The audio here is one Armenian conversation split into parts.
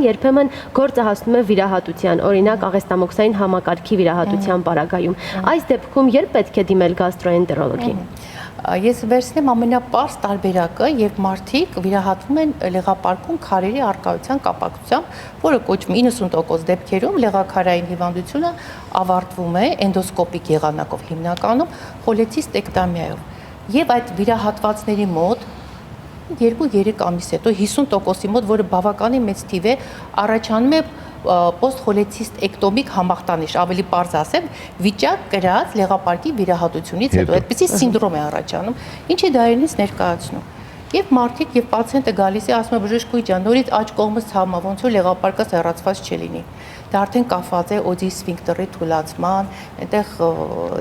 Երբեմն գործը հասնում է վիրահատության, օրինակ աղեստամոքսային համակարգի վիրահատության պարագայում։ Այս դեպքում երբ պետք է դիմել գաստրոենտերոլոգի։ Ես վերցնեմ ամենապարզ տարբերակը, երբ մարդիկ վիրահատվում են լեղապարկում քարերի առկայության կապակցությամբ, որը կոչվում է 90% դեպքերում լեղաքարային հիվանդությունը ավարտվում է էնդոսկոպիկ եղանակով հիմնականում խոլեցիստեկտոմիայով։ Եվ այդ վիրահատվածների մոտ 2-3 ամիս հետո 50%-ի մոտ, որը բավականին մեծ թիվ է, առաջանում է պոստխոլեցիստեկտոմիկ համախտանիշ, ավելի պարզ ասեմ, վիճակ կրած լեղապարկի վիրահատությունից հետո այդպիսի սինդրոմ է առաջանում, ինչը դա իրենից ներկայացնում։ Եվ մարդիկ եւ պացիենտը գալիս է, ասում է բժիշկ ջան, նորից աջ կողմս ցավը, ոնց որ լեղապարկը հեռացված չլինի։ Դա արդեն կապված է օդի սֆինկտերի թուլացման, այնտեղ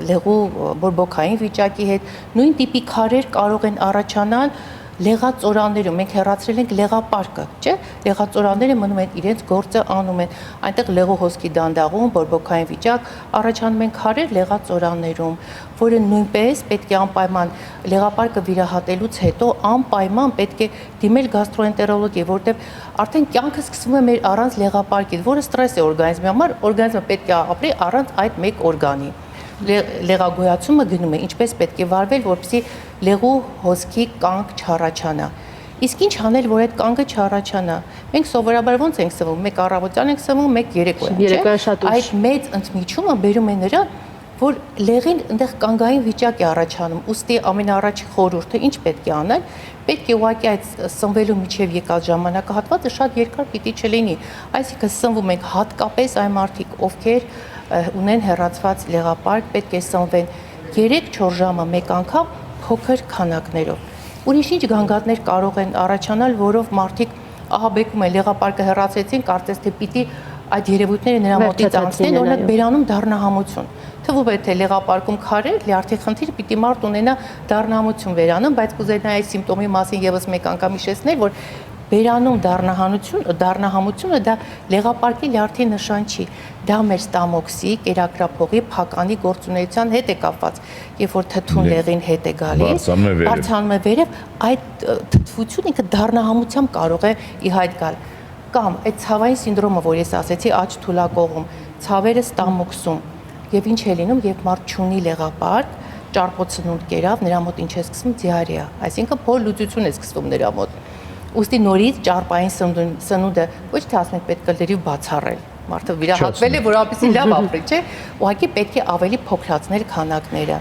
լեղու բորբոքային վիճակի հետ, նույն տիպի քարեր կարող են առաջանալ լեղածորաններում, մենք հեռացրել ենք լեղապարկը, չէ՞, լեղածորանները մնում են իրենց գործը անում են, այնտեղ լեղու հոսքի դանդաղում, բորբոքային վիճակ, առաջանում են քարեր լեղածորաններում, որը նույնպես պետք է անպայման լեղապարկը վիրահատելուց հետո անպայման պետք է դիմել գաստրոենտերոլոգի, որտեղ արդեն կյանքը սկսվում է մեր առանց լեղապարկի, որը ստրես է օրգանիզմի համար, օրգանիզմը պետք է ապրի առանց այդ մեկ օրգանի։ Լեղագոյացումը գնում է, ինչպես պետք է վարվել, որպեսզի լեղու հոսքի կանգ չառաջանա։ Իսկ ինչ անել, որ այդ կանգը չառաջանա։ Մենք սովորաբար ոնց ենք սնվում, մեկ առավոտյան ենք սնվում, մեկ երեկոյան, չէ՞։ Այդ մեծ ընդմիջումը բերում է նրան, որ լեղին այնտեղ կանգային վիճակ է առաջանում, ուստի ամենաառաջի խորհուրդը ինչ պետք է անել, պետք է ուղղակի այդ սնվելու միջև եկած ժամանակահատվածը շատ երկար պիտի չլինի, այսինքն սնվում ենք հատկապես այն մարդիկ, ովքեր ունեն հեռացված լեղապարկ, պետք է սնվեն 3-4 ժամը մեկ անգամ փոքր քանակներով։ Ուրիշ ինչ գանգատներ կարող են առաջանալ, որով մարդիկ ահաբեկում են լեղապարկը հեռացեցին, կարծես թե պիտի այդ երևույթները նրա մոտից անցնեն, օրինակ բերանում դառնահամություն։ Թվում է թե լեղապարկում քարեր, լյարդի խնդիրը պիտի մարդ ունենա դառնահամություն վերանում, բայց կուզենայի այս սիմպտոմի մասին եւս մեկ անգամ հիշեցնել, որ բերանում դառնահամությունը դա լեղապարկի լյարդի նշան չի, դա մեր ստամոքսի, կերակրափողի, փականի գործունեության հետ է կապված, երբ որ թթուն լեղին հետ է գալիս, բարձրանում է վերև, այդ թթվությունը ինքը դառնահամությամբ կարող է ի հայտ գալ, կամ այդ ցավային սինդրոմը, որ ես ասեցի, աջ թուլակողում, ցավերը ստամոքսում, եւ ինչ է լինում, երբ մարդ չունի լեղապարկ, ճարպոցնունդ կերավ, նրա մոտ ինչ է սկսվում դիարեա, այսինքն փորլուծություն է սկսվում նրա մոտ։ Ոստի նորից ճարպային սնունդը ոչ թե ասում ենք պետք է լրիվ բացառել, մարդը վիրահատվել է, որ ապիսի լավ ապրի, չէ, ուղղակի պետք է ավելի փոքրացնել քանակները։